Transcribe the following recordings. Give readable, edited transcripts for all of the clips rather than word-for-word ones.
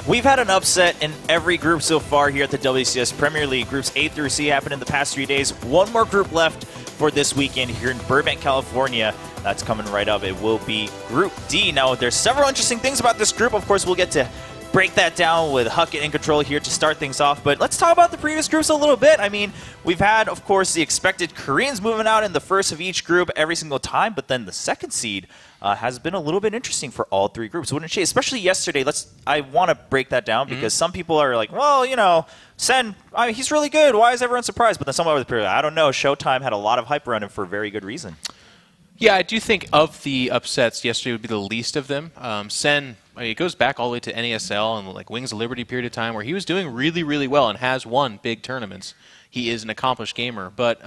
We've had an upset in every group so far here at the WCS Premier League. Groups A through C happened in the past 3 days. One more group left for this weekend here in Burbank, California. That's coming right up. It will be Group D. Now, there's several interesting things about this group. Of course, we'll get to break that down with Huckett in control here to start things off. But let's talk about the previous groups a little bit. I mean, we've had, of course, the expected Koreans moving out in the first of each group every single time, but then the second seed has been a little bit interesting for all three groups, wouldn't you? Especially yesterday. I want to break that down because some people are like, well, you know, Sen, I mean, he's really good. Why is everyone surprised? But then some other people, I don't know. Showtime had a lot of hype around him for a very good reason. Yeah, I do think of the upsets, yesterday would be the least of them. Sen, I mean, it goes back all the way to NASL and like Wings of Liberty period of time where he was doing really, really well and has won big tournaments. He is an accomplished gamer. But,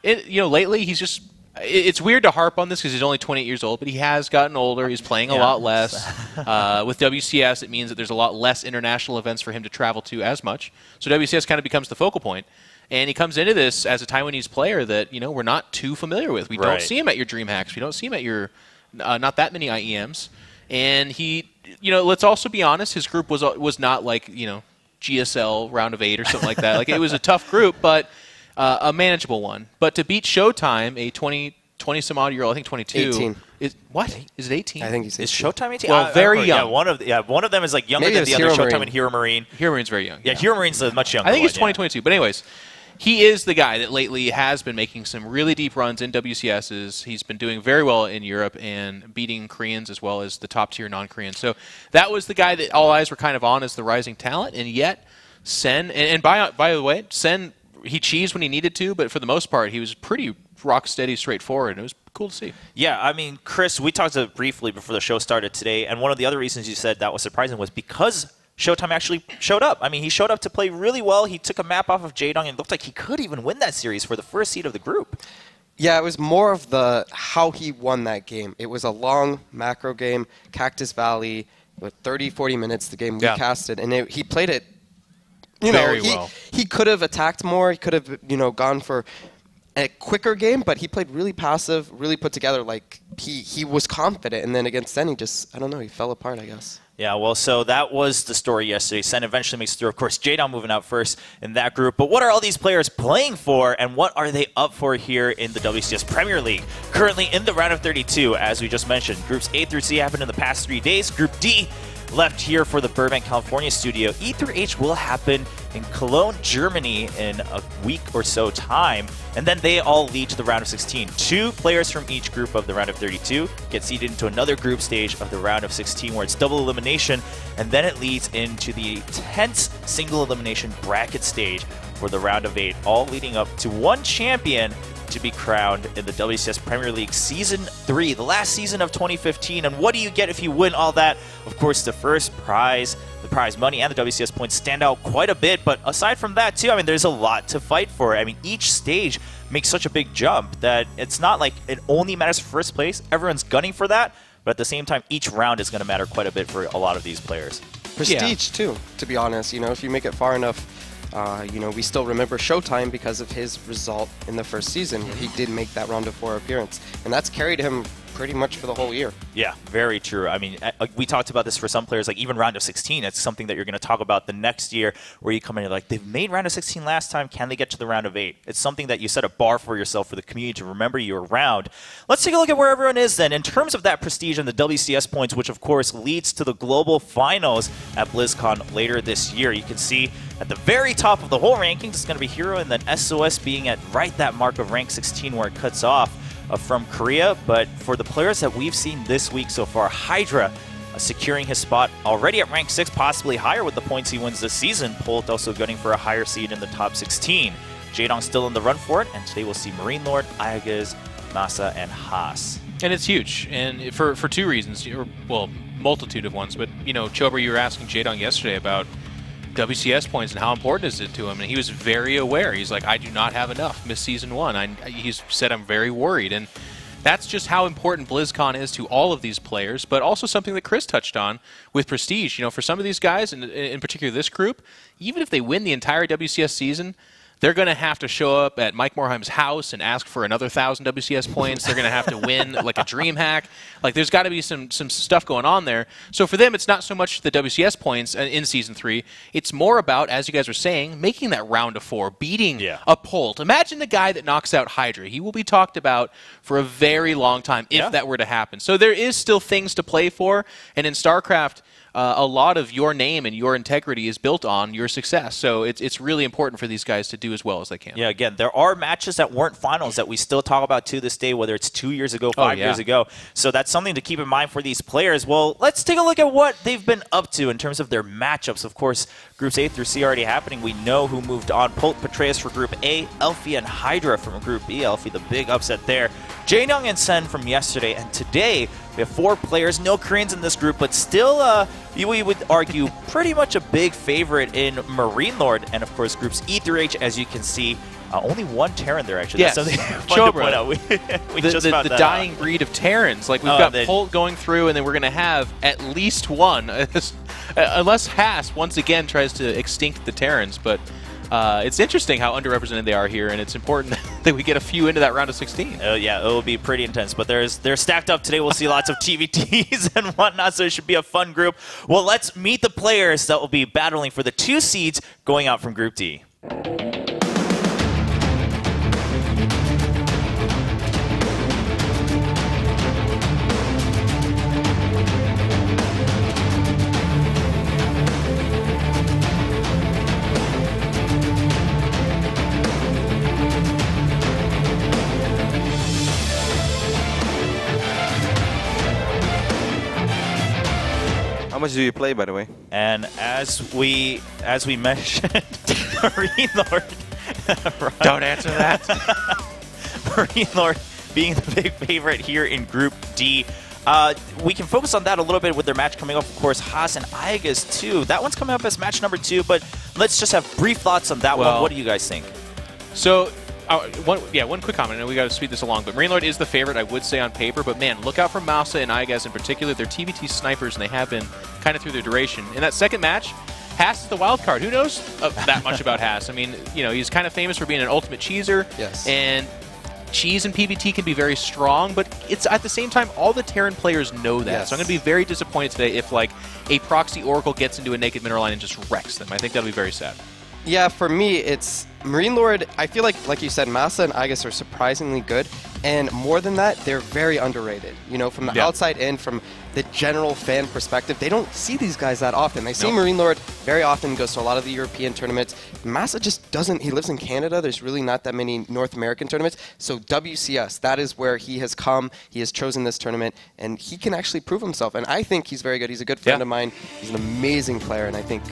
you know, lately he's just... It's weird to harp on this because he's only 28 years old, but he has gotten older. He's playing a lot less. With WCS, it means that there's a lot less international events for him to travel to as much. So WCS kind of becomes the focal point. And he comes into this as a Taiwanese player that, you know, we're not too familiar with. We don't see him at your DreamHacks. We don't see him at your not that many IEMs. And he, you know, let's also be honest, his group was not like, you know, GSL round of 8 or something like that. Like, it was a tough group, but a manageable one. But to beat Showtime, a 20-some-odd-year-old, I think 22. 18. What? Is it 18? I think he's 18. Is Showtime 18? Well, very young. Yeah, one of them is like younger Maybe than the other, Hero Showtime Marine. and Hero Marine. Hero Marine's very young. Yeah, Hero Marine's much younger. I think it's one, 2022. But anyways, he is the guy that lately has been making some really deep runs in WCSs. He's been doing very well in Europe and beating Koreans as well as the top-tier non-Koreans. So that was the guy that all eyes were kind of on as the rising talent. And yet, Sen, and by the way, Sen, he cheesed when he needed to, but for the most part, he was pretty rock steady, straightforward, and it was cool to see. Yeah, I mean, Chris, we talked briefly before the show started today, and one of the other reasons you said that was surprising was because Showtime actually showed up. I mean, he showed up to play really well. He took a map off of Jaedong, and it looked like he could even win that series for the first seed of the group. Yeah, it was more of how he won that game. It was a long macro game, Cactus Valley, with 30, 40 minutes, the game we casted, and he played it, very well. He could have attacked more. He could have, you know, gone for a quicker game, but he played really passive, really put together. Like, he was confident, and then against Sen, he just, I don't know, he fell apart, I guess. Yeah, well, so that was the story yesterday. Sen eventually makes it through. Of course, Jaedong moving out first in that group. But what are all these players playing for, and what are they up for here in the WCS Premier League? Currently in the round of 32, as we just mentioned. Groups A through C happened in the past 3 days. Group D left here for the Burbank, California studio. E through H will happen in Cologne, Germany in a week or so time. And then they all lead to the round of 16. 2 players from each group of the round of 32 get seeded into another group stage of the round of 16 where it's double elimination. And then it leads into the tense single elimination bracket stage for the round of 8, all leading up to one champion to be crowned in the WCS Premier League Season 3, the last season of 2015. And what do you get if you win all that? Of course, the first prize, the prize money and the WCS points stand out quite a bit. But aside from that, too, I mean, there's a lot to fight for. I mean, each stage makes such a big jump that it's not like it only matters for first place. Everyone's gunning for that. But at the same time, each round is going to matter quite a bit for a lot of these players. Prestige, too, to be honest. You know, if you make it far enough, you know, we still remember Showtime because of his result in the first season where he did make that round of 4 appearance. And that's carried him pretty much for the whole year. Yeah, very true. I mean, we talked about this for some players, like even round of 16. It's something that you're going to talk about the next year where you come in and like, they've made round of 16 last time. Can they get to the round of 8? It's something that you set a bar for yourself for the community to remember you around. Let's take a look at where everyone is then. In terms of that prestige and the WCS points, which of course leads to the global finals at BlizzCon later this year. You can see at the very top of the whole rankings, it's going to be Hero and then SOS being at right that mark of rank 16 where it cuts off from Korea. But for the players that we've seen this week so far, Hydra securing his spot already at rank 6, possibly higher with the points he wins this season. Polt also gunning for a higher seed in the top 16. Jaedong still in the run for it, and today we'll see MarineLorD, Ayaguz, MaSa, and Haas. And it's huge, and for 2 reasons, or well, multitude of ones. But you know, Chober, you were asking Jaedong yesterday about WCS points and how important is it to him, and he was very aware. He's like, I do not have enough. Missed season 1. He's said I'm very worried, and that's just how important BlizzCon is to all of these players, but also something that Chris touched on with prestige. You know, for some of these guys, and in particular this group, even if they win the entire WCS season, they're going to have to show up at Mike Morheim's house and ask for another 1,000 WCS points. They're going to have to win like a dream hack. Like, there's got to be some stuff going on there. So for them, it's not so much the WCS points in Season 3. It's more about, as you guys were saying, making that round of 4, beating a Polt. Imagine the guy that knocks out Hydra. He will be talked about for a very long time if that were to happen. So there is still things to play for. And in StarCraft, a lot of your name and your integrity is built on your success. So it's really important for these guys to do as well as they can. Yeah, again, there are matches that weren't finals that we still talk about to this day, whether it's 2 years ago, 5 years ago. So that's something to keep in mind for these players. Well, let's take a look at what they've been up to in terms of their matchups. Of course, Groups A through C already happening. We know who moved on. Polt, Patreus for Group A, Elfie and Hydra from Group B. Elfie, the big upset there. Jaeyoung and Sen from yesterday. And today, we have 4 players, no Koreans in this group, but still, we would argue, pretty much a big favorite in MarineLorD. And, of course, Groups E through H, as you can see. Only 1 Terran there, actually. Yes. That's something fun to point out. We just found the that dying out. breed of Terrans. Like, we've got Polt going through, and then we're going to have at least 1. Unless Haas, once again, tries to extinct the Terrans. But it's interesting how underrepresented they are here, and it's important that we get a few into that round of 16. Yeah, it will be pretty intense. But they're stacked up today. We'll see lots of TvTs and whatnot, so it should be a fun group. Well, let's meet the players that will be battling for the 2 seeds going out from Group D. How much do you play, by the way? And as we mentioned, MarineLorD. Don't answer that. MarineLorD being the big favorite here in Group D. We can focus on that a little bit with their match coming up. Of course, Haas and Aigas too. That one's coming up as match number 2. But let's just have brief thoughts on that one. What do you guys think? So. One quick comment, and we got to speed this along. But MarineLorD is the favorite, I would say, on paper. But man, look out for MaSa and Aigas in particular. They're TvT snipers, and they have been kind of through their duration. In that second match, Haas is the wild card. Who knows that much about Haas? I mean, he's kind of famous for being an ultimate cheeser. Yes. And cheese and PvT can be very strong, but it's at the same time, all the Terran players know that. Yes. So I'm going to be very disappointed today if like a proxy Oracle gets into a naked mineral line and just wrecks them. I think that'll be very sad. Yeah, for me, it's MarineLorD. I feel like you said, MaSa and Aigas are surprisingly good. And more than that, they're very underrated. From the outside in, from the general fan perspective, they don't see these guys that often. They see MarineLorD very often, goes to a lot of the European tournaments. MaSa just doesn't. He lives in Canada. There's really not that many North American tournaments. So WCS, that is where he has come. He has chosen this tournament, and he can actually prove himself. And I think he's very good. He's a good friend of mine. He's an amazing player, and I think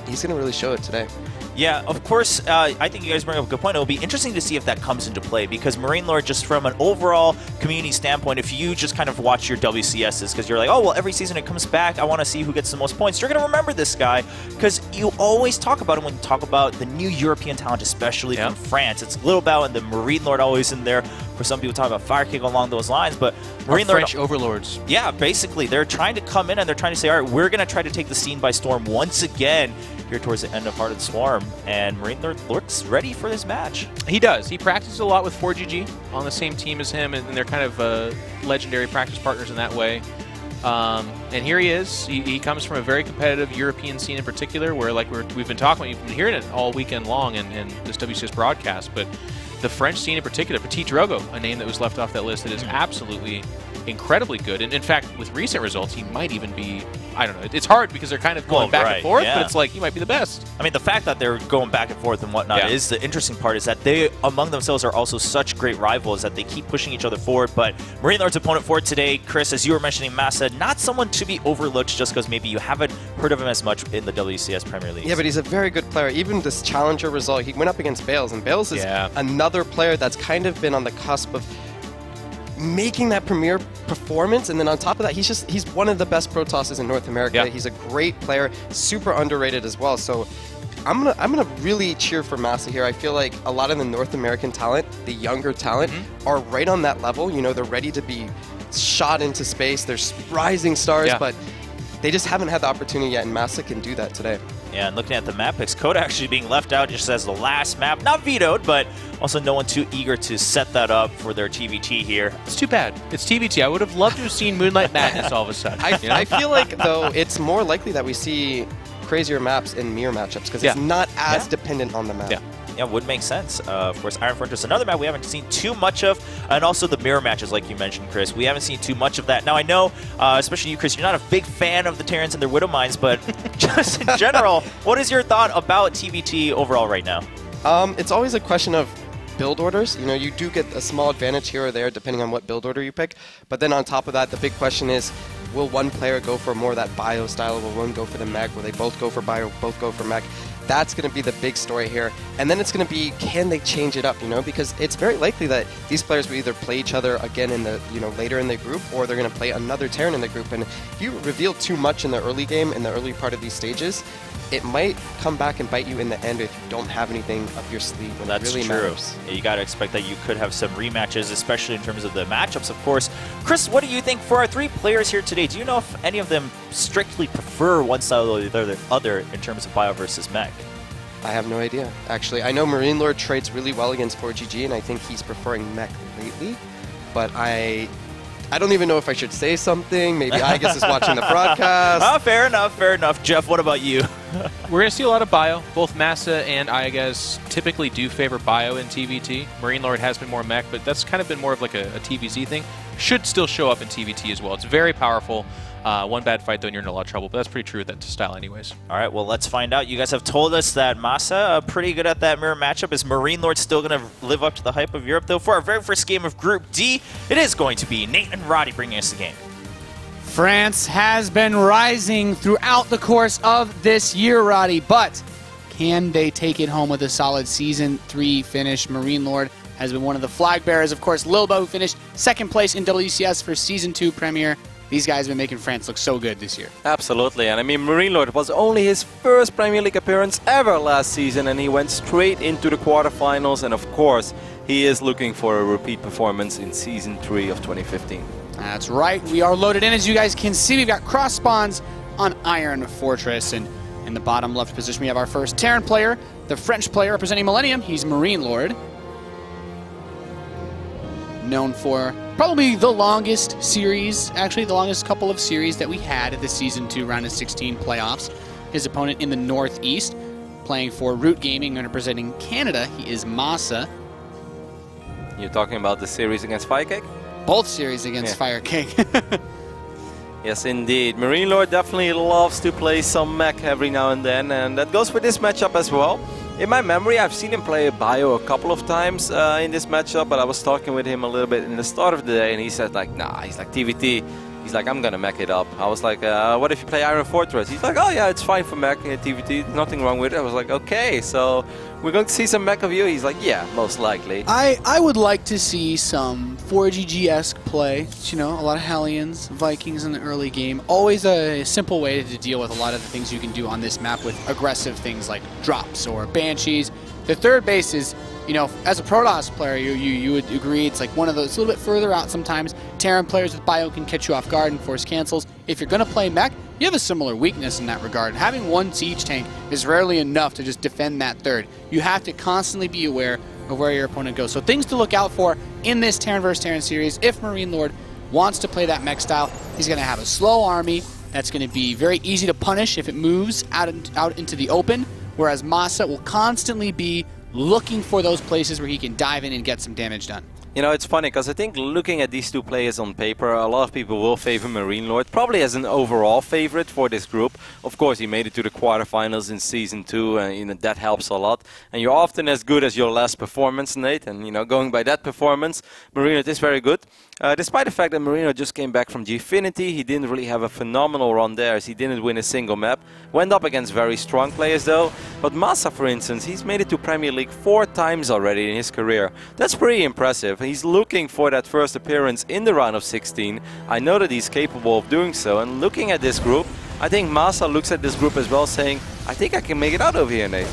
he's going to really show it today. Yeah, of course, I think you guys bring up a good point. It'll be interesting to see if that comes into play, because MarineLorD, just from an overall community standpoint, if you just kind of watch your WCSs, because you're like, oh, well, every season it comes back, I want to see who gets the most points, you're going to remember this guy, because you always talk about him when you talk about the new European talent, especially from France. It's Little Bao and the MarineLorD always in there. For some people, talk about Firekick along those lines, but MarineLorD, French overlords. Yeah, basically, they're trying to come in and they're trying to say, all right, we're going to try to take the scene by storm once again here towards the end of Heart of the Swarm, and MarineLorD looks ready for this match. He does. He practices a lot with 4GG on the same team as him, and they're kind of legendary practice partners in that way. And here he is. He comes from a very competitive European scene in particular, where like we've been talking about, you've been hearing it all weekend long in this WCS broadcast, but the French scene in particular, Petit Drogo, a name that was left off that list, that is absolutely incredibly good. And in fact, with recent results, he might even be, I don't know, it's hard because they're kind of going back and forth, but it's like, he might be the best. I mean, the fact that they're going back and forth and whatnot is the interesting part, is that they, among themselves, are also such great rivals that they keep pushing each other forward. But MarineLorD's opponent for today, Chris, as you were mentioning, MaSa, not someone to be overlooked just because maybe you haven't heard of him as much in the WCS Premier League. Yeah, but he's a very good player. Even this challenger result, he went up against Bales, and Bales is another player that's kind of been on the cusp of making that premier performance, and then on top of that, he's one of the best Protosses in North America. He's a great player, super underrated as well. So I'm gonna really cheer for MaSa here. I feel like a lot of the North American talent, the younger talent, are right on that level. They're ready to be shot into space. They're rising stars, but they just haven't had the opportunity yet, and MaSa can do that today. And looking at the map picks, Coda actually being left out just as the last map. Not vetoed, but also no one too eager to set that up for their TvT here. It's too bad. It's TvT. I would have loved to have seen Moonlight Madness all of a sudden. I feel like, though, it's more likely that we see crazier maps in mirror matchups because it's not as dependent on the map. Yeah, would make sense. Of course, Iron Fortress, another map we haven't seen too much of, and also the mirror matches, like you mentioned, Chris. We haven't seen too much of that. Now, I know, especially you, Chris, you're not a big fan of the Terrans and their Widow Mines, but just in general, what is your thought about TvT overall right now? It's always a question of build orders. You know, you do get a small advantage here or there depending on what build order you pick. But then on top of that, the big question is, will one player go for more of that bio style? Will one go for the mech? Will they both go for bio, both go for mech? That's going to be the big story here. And then it's going to be, can they change it up, you know? Because it's very likely that these players will either play each other again in the, you know, later in the group, or they're going to play another Terran in the group. And if you reveal too much in the early game, in the early part of these stages, it might come back and bite you in the end if you don't have anything up your sleeve when it really matters. Yeah, you got to expect that you could have some rematches, especially in terms of the matchups, of course. Chris, what do you think for our 3 players here today? Do you know if any of them strictly prefer one style or the other in terms of bio versus mech? I have no idea, actually. I know MarineLorD trades really well against 4GG, and I think he's preferring mech lately, but I don't even know if I should say something. Maybe Igus is watching the broadcast. Oh, fair enough, fair enough. Jeff, what about you? We're going to see a lot of bio. Both MaSa and Igus typically do favor bio in TvT. MarineLorD has been more mech, but that's kind of been more of like a TvZ thing. Should still show up in TvT as well. It's very powerful. One bad fight, though, and you're in a lot of trouble. But that's pretty true with that style anyways. All right, well, let's find out. You guys have told us that MaSa pretty good at that mirror matchup. Is MarineLorD still going to live up to the hype of Europe, though? For our very first game of Group D, it is going to be Nate and Roddy bringing us the game. France has been rising throughout the course of this year, Roddy, but can they take it home with a solid Season 3 finish? MarineLorD has been one of the flag bearers. Of course, Lilbo finished second place in WCS for Season 2 Premier. These guys have been making France look so good this year. Absolutely, and I mean, MarineLorD was only his first Premier League appearance ever last season, and he went straight into the quarterfinals, and of course, he is looking for a repeat performance in Season 3 of 2015. That's right. We are loaded in. As you guys can see, we've got cross spawns on Iron Fortress, and in the bottom left position, we have our first Terran player, the French player representing Millennium. He's MarineLorD, known for probably the longest series, actually the longest couple of series that we had at the Season 2 round of 16 playoffs. His opponent in the Northeast, playing for Root Gaming and representing Canada, he is MaSa. You're talking about the series against Firecake? Both series against Firecake. Yes, indeed. MarineLorD definitely loves to play some mech every now and then, and that goes for this matchup as well. In my memory, I've seen him play bio a couple of times in this matchup, but I was talking with him a little bit in the start of the day, and he said, like, nah, he's like, TvT. He's like, I'm gonna mech it up. I was like, what if you play Iron Fortress? He's like, oh yeah, it's fine for mech in TvT. Nothing wrong with it. I was like, okay, so we're going to see some mech of you? He's like, yeah, most likely. I would like to see some 4GG-esque play. You know, a lot of Hellions, Vikings in the early game. Always a simple way to deal with a lot of the things you can do on this map with aggressive things like drops or Banshees. The third base is, you know, as a Protoss player, you would agree it's like one of those a little bit further out sometimes. Terran players with bio can catch you off guard and force cancels. If you're going to play mech, you have a similar weakness in that regard. Having one siege tank is rarely enough to just defend that third. You have to constantly be aware of where your opponent goes. So things to look out for in this Terran vs. Terran series. If MarineLorD wants to play that mech style, he's going to have a slow army that's going to be very easy to punish if it moves out into the open, whereas MaSa will constantly be looking for those places where he can dive in and get some damage done. You know, it's funny because I think looking at these two players on paper, a lot of people will favor MarineLorD, probably as an overall favorite for this group. Of course, he made it to the quarterfinals in Season 2, and you know, that helps a lot. And you're often as good as your last performance, Nate. And you know, going by that performance, MarineLorD is very good. Despite the fact that MarineLorD just came back from Gfinity, he didn't really have a phenomenal run there, as he didn't win a single map. Went up against very strong players though. But MaSa, for instance, he's made it to Premier League 4 times already in his career. That's pretty impressive. He's looking for that first appearance in the round of 16. I know that he's capable of doing so. And looking at this group, I think MaSa looks at this group as well, saying, I think I can make it out over here, Nate.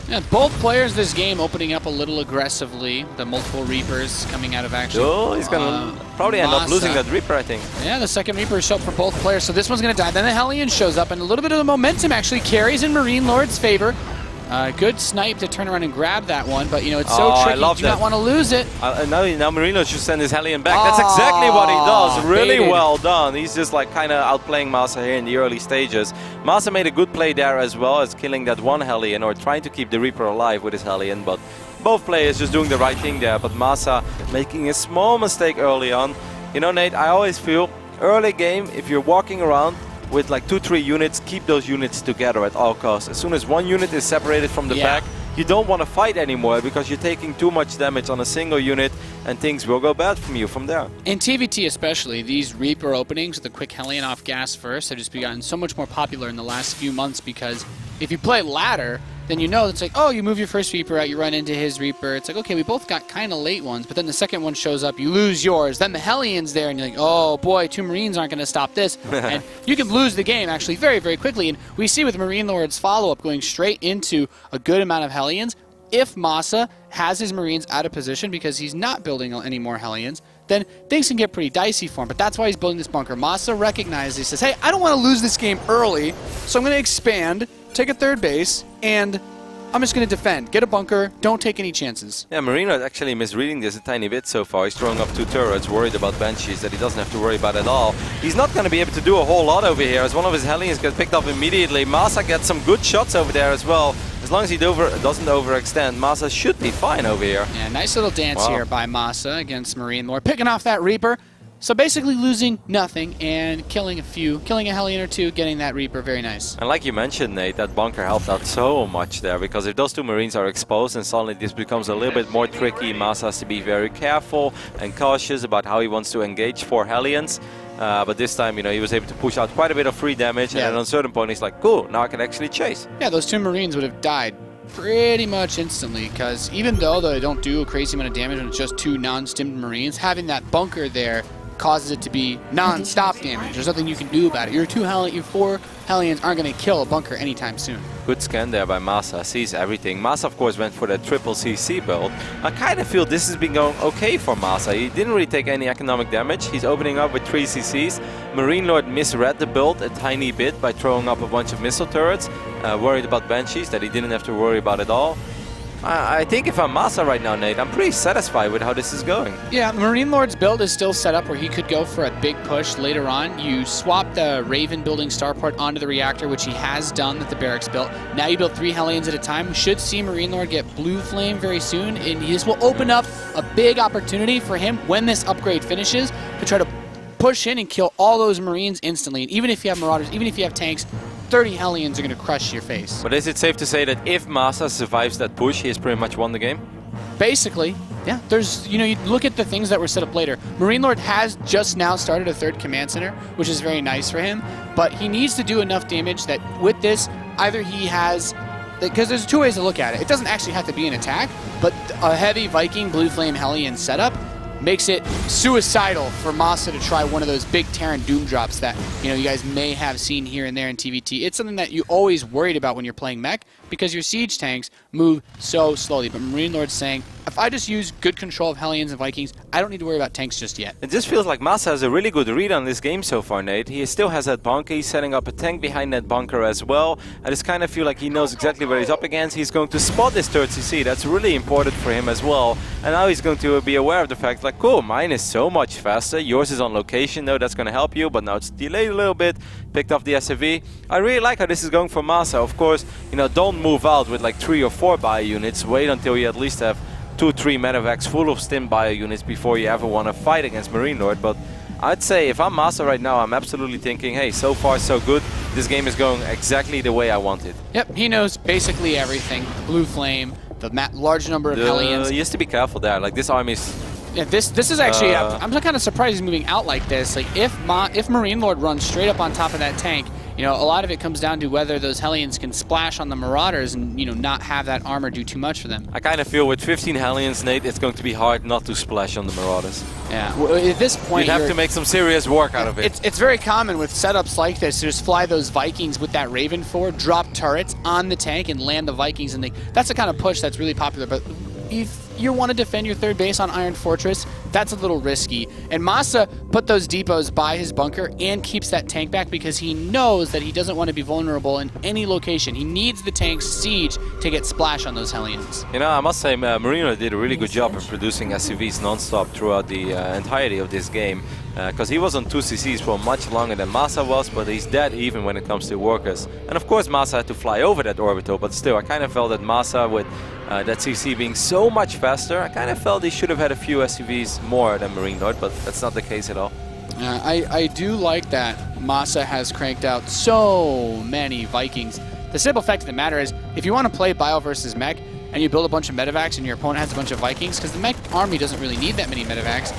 Yeah, both players this game opening up a little aggressively. The multiple Reapers coming out of action. Oh, he's going to probably end up losing that Reaper, I think. Yeah, the second Reaper show up for both players, so this one's going to die. Then the Hellion shows up, and a little bit of the momentum actually carries in MarineLorD's favor. Good snipe to turn around and grab that one, but you know, it's so tricky. You do not want to lose it. Now MarineLorD should send his Hellion back. That's exactly what he does. Really well done. He's just like kind of outplaying MaSa here in the early stages. MaSa made a good play there as well as killing that one Hellion or trying to keep the Reaper alive with his Hellion, but both players just doing the right thing there. But MaSa making a small mistake early on. You know, Nate, I always feel early game, if you're walking around with like 2-3 units, keep those units together at all costs. As soon as one unit is separated from the back, you don't want to fight anymore because you're taking too much damage on a single unit and things will go bad from you from there. In TvT especially, these Reaper openings with the quick Hellion off gas first have just gotten so much more popular in the last few months because if you play ladder, then you know it's like, oh, you move your first Reaper out, you run into his Reaper. It's like, okay, we both got kind of late ones, but then the second one shows up, you lose yours. Then the Hellion's there, and you're like, oh boy, 2 Marines aren't going to stop this. And you can lose the game actually very, very quickly. And we see with MarineLorD's follow-up going straight into a good amount of Hellions. If MaSa has his Marines out of position because he's not building any more Hellions, then things can get pretty dicey for him. But that's why he's building this bunker. MaSa recognizes, he says, hey, I don't want to lose this game early, so I'm going to expand, take a third base, and I'm just going to defend. Get a bunker. Don't take any chances. Yeah, MarineLorD actually misreading this a tiny bit so far. He's throwing up 2 turrets, worried about Banshees that he doesn't have to worry about at all. He's not going to be able to do a whole lot over here as one of his Hellions gets picked up immediately. MaSa gets some good shots over there as well. As long as he doesn't overextend, MaSa should be fine over here. Yeah, nice little dance here by MaSa against MarineLorD. Picking off that Reaper. So basically losing nothing and killing a Hellion or 2, getting that Reaper, very nice. And like you mentioned, Nate, that bunker helped out so much there, because if those 2 Marines are exposed and suddenly this becomes a little bit more tricky, MaSa has to be very careful and cautious about how he wants to engage 4 Hellions. But this time, you know, he was able to push out quite a bit of free damage, and at a certain point he's like, cool, now I can actually chase. Yeah, those 2 Marines would have died pretty much instantly, because even though they don't do a crazy amount of damage when it's just 2 non-stimmed Marines, having that bunker there causes it to be non-stop damage. There's nothing you can do about it. Your 4 Hellions aren't going to kill a bunker anytime soon. Good scan there by MaSa, sees everything. MaSa, of course, went for the triple CC build. I kind of feel this has been going okay for MaSa. He didn't really take any economic damage. He's opening up with 3 CCs. MarineLorD misread the build a tiny bit by throwing up a bunch of missile turrets, worried about Banshees that he didn't have to worry about at all. I think if I'm MaSa right now, Nate, I'm pretty satisfied with how this is going. Yeah, MarineLorD's build is still set up where he could go for a big push later on. You swap the Raven building starport onto the reactor, which he has done that the barracks built. Now you build 3 Hellions at a time. We should see MarineLorD get Blue Flame very soon, and this will open up a big opportunity for him when this upgrade finishes to try to push in and kill all those Marines instantly. And even if you have Marauders, even if you have tanks, 30 Hellions are going to crush your face. But is it safe to say that if MaSa survives that push, he has pretty much won the game? Basically, yeah. There's, you know, you look at the things that were set up later. MarineLorD has just now started a 3rd command center, which is very nice for him, but he needs to do enough damage that with this, either he has, because there's 2 ways to look at it. It doesn't actually have to be an attack, but a heavy Viking Blue Flame Hellion setup makes it suicidal for MaSa to try one of those big Terran Doom drops that, you know, you guys may have seen here and there in TvT. It's something that you always worried about when you're playing mech because your siege tanks move so slowly. But MarineLorD's saying, if I just use good control of Hellions and Vikings, I don't need to worry about tanks just yet. It just feels like MaSa has a really good read on this game so far, Nate. He still has that bunker. He's setting up a tank behind that bunker as well. I just kind of feel like he knows exactly where he's up against. He's going to spot this 3rd CC. That's really important for him as well. And now he's going to be aware of the fact, like, cool, mine is so much faster. Yours is on location, though. That's going to help you, but now it's delayed a little bit. Picked up the SFV. I really like how this is going for MaSa. Of course, you know, don't move out with like 3 or 4 bio units. Wait until you at least have 2-3 medevacs full of stim bio units before you ever want to fight against MarineLorD. But I'd say if I'm MaSa right now, I'm absolutely thinking, hey, so far so good. This game is going exactly the way I want it. Yep, he knows basically everything. The Blue Flame, the large number of Hellions. You have to be careful there. Like, this army is... Yeah, this is actually, I'm kind of surprised he's moving out like this. Like, if MarineLorD runs straight up on top of that tank you know, a lot of it comes down to whether those Hellions can splash on the Marauders and, you know, not have that armor do too much for them. I kind of feel with 15 Hellions, Nate, it's going to be hard not to splash on the Marauders. Yeah, well, at this point, you'd have to make some serious work out of it. It's very common with setups like this to just fly those Vikings with that Raven forward, drop turrets on the tank, and land the Vikings. And that's the kind of push that's really popular. But if you want to defend your third base on Iron Fortress, that's a little risky. And MaSa put those depots by his bunker and keeps that tank back because he knows that he doesn't want to be vulnerable in any location. He needs the tank's siege to get splash on those Hellions. You know, I must say, MarineLorD did a really good job of producing SCVs non-stop throughout the entirety of this game. Because he was on 2 CCs for much longer than MaSa was, but he's dead even when it comes to workers. And of course MaSa had to fly over that orbital, but still, I kind of felt that MaSa, with that CC being so much faster, I kind of felt he should have had a few SCVs more than MarineLorD, but that's not the case at all. I do like that MaSa has cranked out so many Vikings. The simple fact of the matter is, if you want to play Bio versus Mech, and you build a bunch of medevacs and your opponent has a bunch of Vikings, because the Mech army doesn't really need that many medevacs,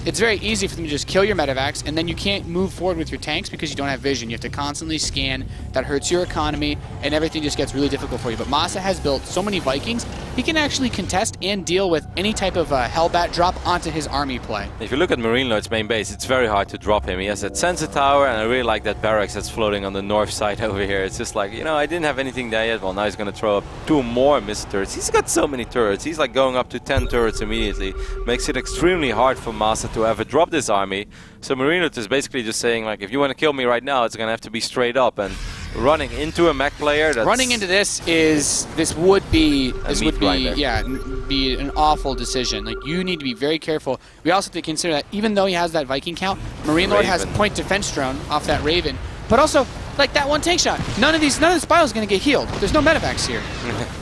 it's very easy for them to just kill your medevacs, and then you can't move forward with your tanks because you don't have vision. You have to constantly scan. That hurts your economy, and everything just gets really difficult for you. But MaSa has built so many Vikings, he can actually contest and deal with any type of Hellbat drop onto his army play. If you look at MarineLorD's main base, it's very hard to drop him. He has that sensor tower, and I really like that barracks that's floating on the north side over here. It's just like, you know, I didn't have anything there yet. Well, now he's going to throw up 2 more missile turrets. He's got so many turrets. He's like going up to 10 turrets immediately. Makes it extremely hard for MaSa to ever drop this army. So MarineLorD is basically just saying, like, if you want to kill me right now, it's going to have to be straight up. And running into a mech player, that's running into this would be an awful decision. Like, you need to be very careful. We also have to consider that even though he has that Viking count, MarineLorD has point defense drone off that Raven, but also like that one tank shot. None of this bio is going to get healed. There's no medevacs here.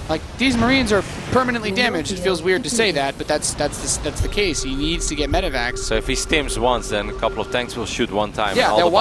Like, these Marines are permanently damaged. It feels weird to say that, but that's the case. He needs to get medevacs. So if he stims once, then a couple of tanks will shoot one time. Yeah, and all the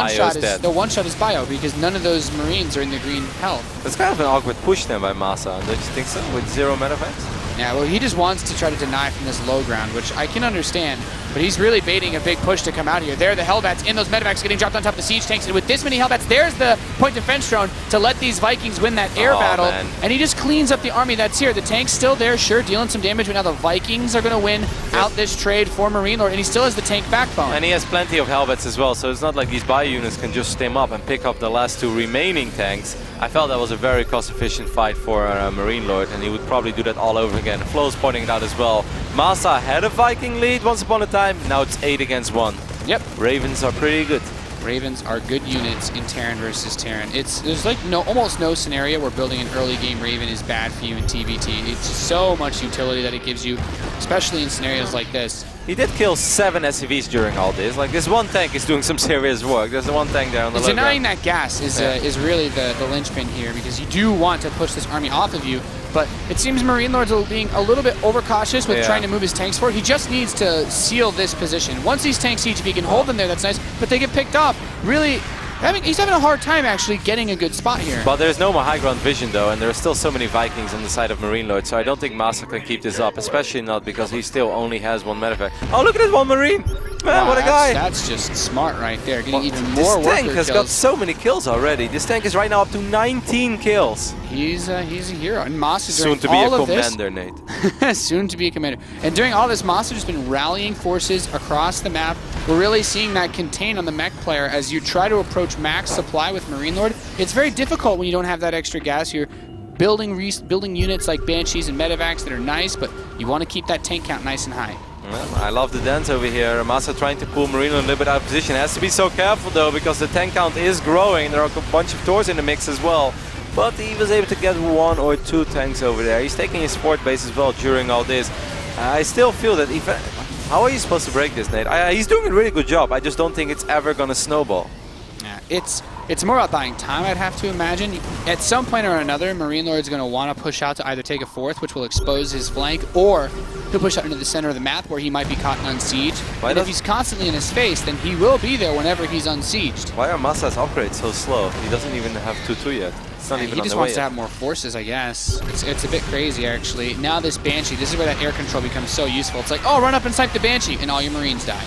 one shot is bio because none of those Marines are in the green health. That's kind of an awkward push then by MaSa, don't you think so? With 0 medevacs? Yeah, well, he just wants to try to deny from this low ground, which I can understand, but he's really baiting a big push to come out here. There are the Hellbats in those medevacs getting dropped on top of the siege tanks, and with this many Hellbats, there's the point defense drone to let these Vikings win that air battle, man. And he just cleans up the army that's here. The tank's still there, sure, dealing some damage, but now the Vikings are going to win out this trade for MarineLorD, and he still has the tank backbone. And he has plenty of Hellbats as well, so it's not like these bio units can just stim up and pick up the last 2 remaining tanks. I felt that was a very cost-efficient fight for MarineLorD, and he would probably do that all over again. Flo's pointing it out as well. MaSa had a Viking lead once upon a time, now it's 8 against 1. Yep. Ravens are pretty good. Ravens are good units in Terran versus Terran. There's like almost no scenario where building an early game Raven is bad for you in TvT. It's so much utility that it gives you, especially in scenarios like this. He did kill 7 SCVs during all this. Like, this one tank is doing some serious work. There's the one tank there on the low ground. Denying that gas is really the linchpin here, because you do want to push this army off of you, but it seems MarineLorD's being a little bit overcautious with trying to move his tanks forward. He just needs to seal this position. Once these tanks siege, if he can hold them there, that's nice, but they get picked off. Really, he's having a hard time actually getting a good spot here. But there's no more high ground vision though, and there are still so many Vikings on the side of MarineLorD, so I don't think MaSa can keep this up, especially not because he still only has 1 medevac. Oh, look at this one Marine! Man, wow, what a guy! That's just smart right there, getting even more worker kills. This tank has got kills. so many kills already. This tank is right now up to 19 kills. He's a hero, and MaSa soon to be a commander, Nate. Soon to be a commander. And during all this, MaSa has been rallying forces across the map. We're really seeing that contain on the mech player as you try to approach max supply with MarineLorD. It's very difficult when you don't have that extra gas. You're building units like Banshees and medevacs that are nice, but you want to keep that tank count nice and high. Well, I love the dance over here. MaSa trying to pull MarineLorD a little bit out of position. Has to be so careful though, because the tank count is growing. There are a bunch of Thors in the mix as well. But he was able to get 1 or 2 tanks over there. He's taking his fort base as well during all this. I still feel that how are you supposed to break this, Nate? He's doing a really good job. I just don't think it's ever going to snowball. Yeah, it's more about buying time, I'd have to imagine. At some point or another, MarineLorD's going to want to push out to either take a 4th, which will expose his flank, or he'll push out into the center of the map where he might be caught unsieged. And if he's constantly in his face, then he will be there whenever he's unsieged. Why are MaSa's upgrades so slow? He doesn't even have 2-2 yet. It's not even he on just the wants way to yet. have more forces, I guess. It's a bit crazy, actually. Now this Banshee, this is where that air control becomes so useful. It's like, oh, run up and snipe the Banshee, and all your Marines die.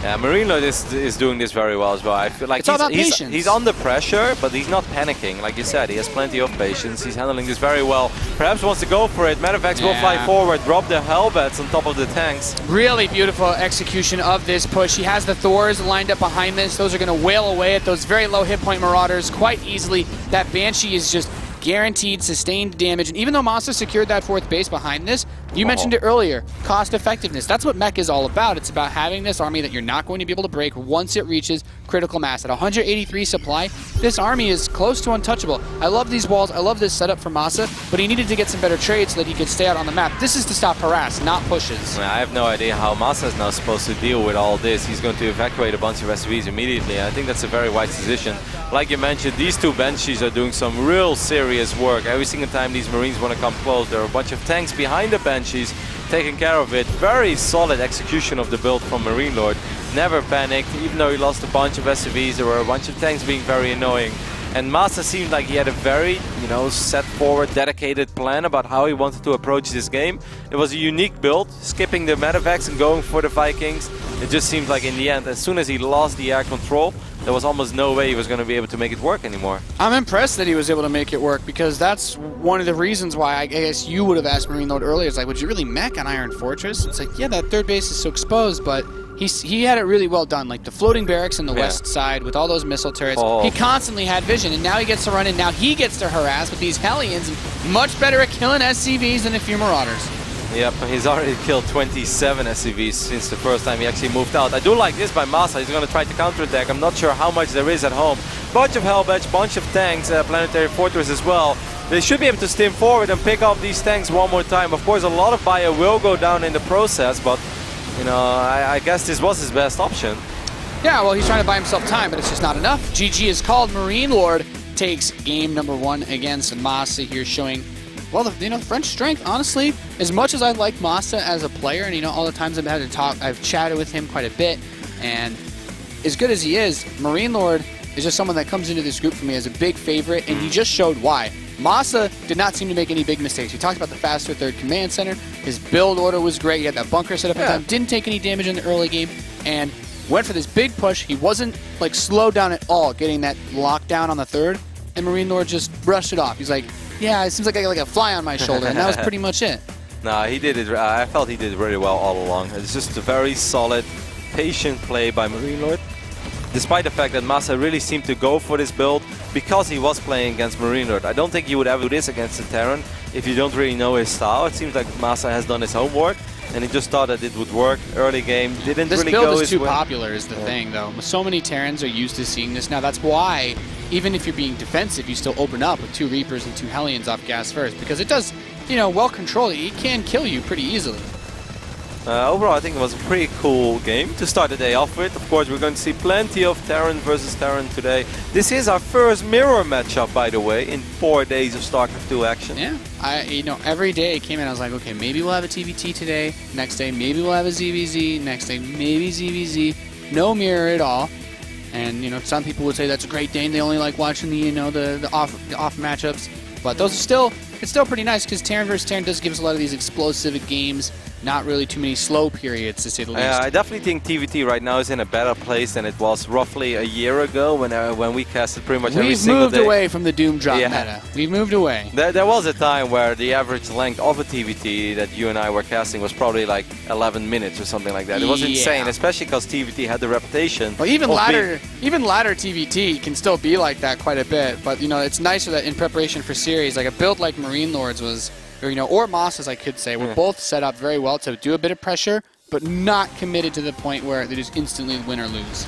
Yeah, MarineLorD is doing this very well as well. I feel like It's all about patience. he's under pressure, but he's not panicking. Like you said, he has plenty of patience. He's handling this very well. Perhaps wants to go for it. Medivacs will fly forward, drop the Hellbats on top of the tanks. Really beautiful execution of this push. He has the Thors lined up behind this. Those are going to wail away at those very low hit point Marauders quite easily. That Banshee is just guaranteed sustained damage. And even though MaSa secured that 4th base behind this, you mentioned it earlier, cost effectiveness. That's what mech is all about. It's about having this army that you're not going to be able to break once it reaches critical mass. At 183 supply, this army is close to untouchable. I love these walls. I love this setup for MaSa, but he needed to get some better trades so that he could stay out on the map. This is to stop harass, not pushes. I have no idea how MaSa is now supposed to deal with all this. He's going to evacuate a bunch of SCVs immediately. I think that's a very wise decision. Like you mentioned, these 2 Banshees are doing some real serious work. Every single time these Marines want to come close, there are a bunch of tanks behind the Banshees taking care of it. Very solid execution of the build from MarineLorD. Never panicked, even though he lost a bunch of SCVs. There were a bunch of tanks being very annoying. And MaSa seemed like he had a very, set forward, dedicated plan about how he wanted to approach this game. It was a unique build, skipping the Medivacs and going for the Vikings. It just seemed like in the end, as soon as he lost the air control, there was almost no way he was going to be able to make it work anymore. I'm impressed that he was able to make it work, because that's one of the reasons why I guess you would have asked MarineLorD earlier. It's like, would you really mech on Iron Fortress? It's like, yeah, that 3rd base is so exposed, but he had it really well done. Like the floating barracks on the west side with all those missile turrets. He constantly had vision, and now he gets to run in. Now he gets to harass with these Hellions, and much better at killing SCVs than a few Marauders. Yep, he's already killed 27 SCVs since the first time he actually moved out. I do like this by MaSa. He's going to try to counterattack. I'm not sure how much there is at home. Bunch of Hellbats, bunch of tanks, Planetary Fortress as well. They should be able to stim forward and pick off these tanks one more time. Of course, a lot of fire will go down in the process, but I guess this was his best option. Yeah, well, he's trying to buy himself time, but it's just not enough. GG is called. MarineLorD takes game number 1 against MaSa here, showing, well, the French strength. Honestly, as much as I like MaSa as a player, and all the times I've had to talk, I've chatted with him quite a bit, and as good as he is, MarineLorD is just someone that comes into this group for me as a big favorite, and he just showed why. MaSa did not seem to make any big mistakes. We talked about the faster 3rd command center. His build order was great. He had that bunker set up in time. Didn't take any damage in the early game, and went for this big push. He wasn't slowed down at all, getting that lockdown on the 3rd, and MarineLorD just brushed it off. He's like, yeah, it seems like I got like a fly on my shoulder, and that was pretty much it. No, he did it. I felt he did it really well all along. It's just a very solid, patient play by MarineLorD. Despite the fact that MaSa really seemed to go for this build because he was playing against MarineLorD. I don't think he would ever do this against a Terran if you don't really know his style. It seems like MaSa has done his homework, and he just thought that it would work. Early game didn't really go his way. This build is too popular is the thing, though. So many Terrans are used to seeing this now. That's why, even if you're being defensive, you still open up with 2 Reapers and 2 Hellions off gas first, because it does, well controlled, it can kill you pretty easily. Overall, I think it was a pretty cool game to start the day off with. Of course, we're going to see plenty of Terran versus Terran today. This is our first mirror matchup, by the way, in 4 days of StarCraft II action. Yeah, every day it came in, I was like, okay, maybe we'll have a TvT today. Next day, maybe we'll have a ZVZ. Next day, maybe ZVZ. No mirror at all. And some people would say that's a great day, and they only like watching the off matchups. But those are it's still pretty nice, because Terran versus Terran does give us a lot of these explosive games. Not really too many slow periods, to say the least. I definitely think TvT right now is in a better place than it was roughly a year ago when we casted pretty much every single day. We've moved away from the Doom Drop meta. We've moved away. There was a time where the average length of a TvT that you and I were casting was probably like 11 minutes or something like that. It was insane, especially because TvT had the reputation. Well, even ladder TvT can still be like that quite a bit, but it's nicer that in preparation for series, like a build like MarineLorD's was, or MaSa's, I could say, were both set up very well to do a bit of pressure, but not committed to the point where they just instantly win or lose.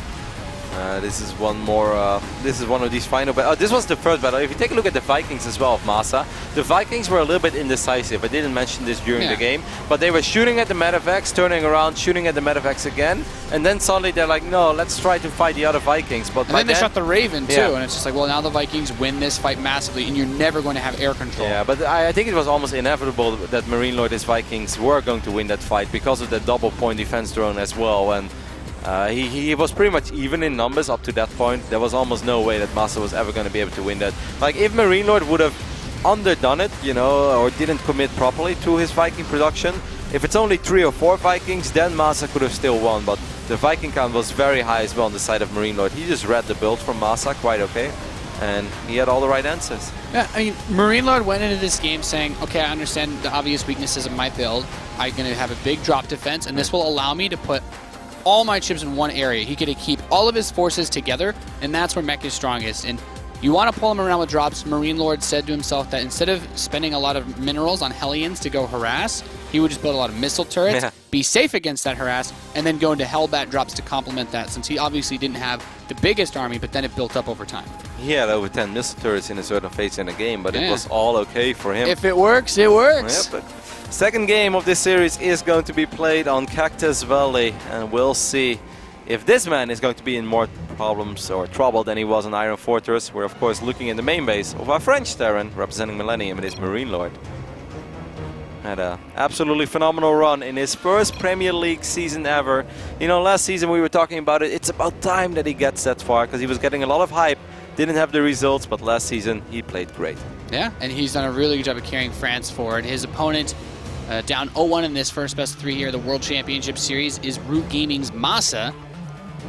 This is one more. This is one of these final battles. This was the first battle. If you take a look at the Vikings as well of MaSa, the Vikings were a little bit indecisive. I didn't mention this during the game, but they were shooting at the Medivacs, turning around, shooting at the Medivacs again, and then suddenly they're like, no, let's try to fight the other Vikings. But and then they shot the Raven too, and it's just like, well, now the Vikings win this fight massively, and you're never going to have air control. Yeah, but I think it was almost inevitable that MarineLorD's Vikings were going to win that fight because of the double point defense drone as well, and he was pretty much even in numbers up to that point. There was almost no way that MaSa was ever going to be able to win that. Like, if MarineLorD would have underdone it, or didn't commit properly to his Viking production, if it's only 3 or 4 Vikings, then MaSa could have still won. But The Viking count was very high as well on the side of MarineLorD. He just read the build from MaSa quite okay, and he had all the right answers. Yeah, I mean, MarineLorD went into this game saying, okay, I understand the obvious weaknesses of my build. I'm going to have a big drop defense, and this will allow me to put all my chips in one area. He could keep all of his forces together, and that's where mech is strongest. And you want to pull him around with drops. MarineLorD said to himself that instead of spending a lot of minerals on Hellions to go harass, he would just build a lot of missile turrets, be safe against that harass, and then go into Hellbat drops to complement that, since he obviously didn't have the biggest army, but then it built up over time. He had over 10 missile turrets in a certain phase in the game, but it was all okay for him. If it works, it works. Yeah, but second game of this series is going to be played on Cactus Valley, and we'll see if this man is going to be in more problems or trouble than he was in Iron Fortress. We're of course looking in the main base of our French Terran representing Millennium. It is MarineLorD. Had an absolutely phenomenal run in his first Premier League season ever. You know, last season we were talking about it. It's about time that he gets that far, because he was getting a lot of hype. Didn't have the results, but last season he played great. Yeah, and he's done a really good job of carrying France forward. His opponent, down 0-1 in this first best of 3 here, the World Championship Series, is Root Gaming's MaSa.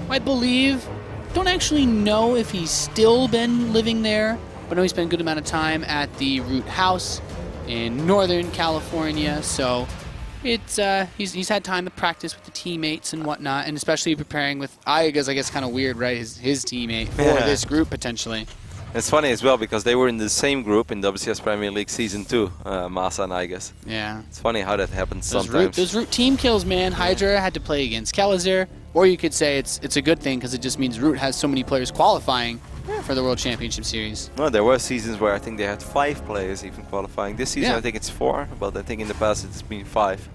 I believe, don't actually know if he's still been living there, but I know he spent a good amount of time at the Root House in Northern California, so it's he's had time to practice with the teammates and whatnot, and especially preparing with Aiga's, I guess, kind of weird, right? His teammate for this group potentially. It's funny as well because they were in the same group in WCS Premier League Season 2, MaSa and Aiga's. Yeah. It's funny how that happens sometimes. Those Root team kills, man. Hydra had to play against Kelazir, or you could say it's a good thing because it just means Root has so many players qualifying for the World Championship Series. No, there were seasons where I think they had 5 players even qualifying. This season I think it's 4, but I think in the past it's been 5.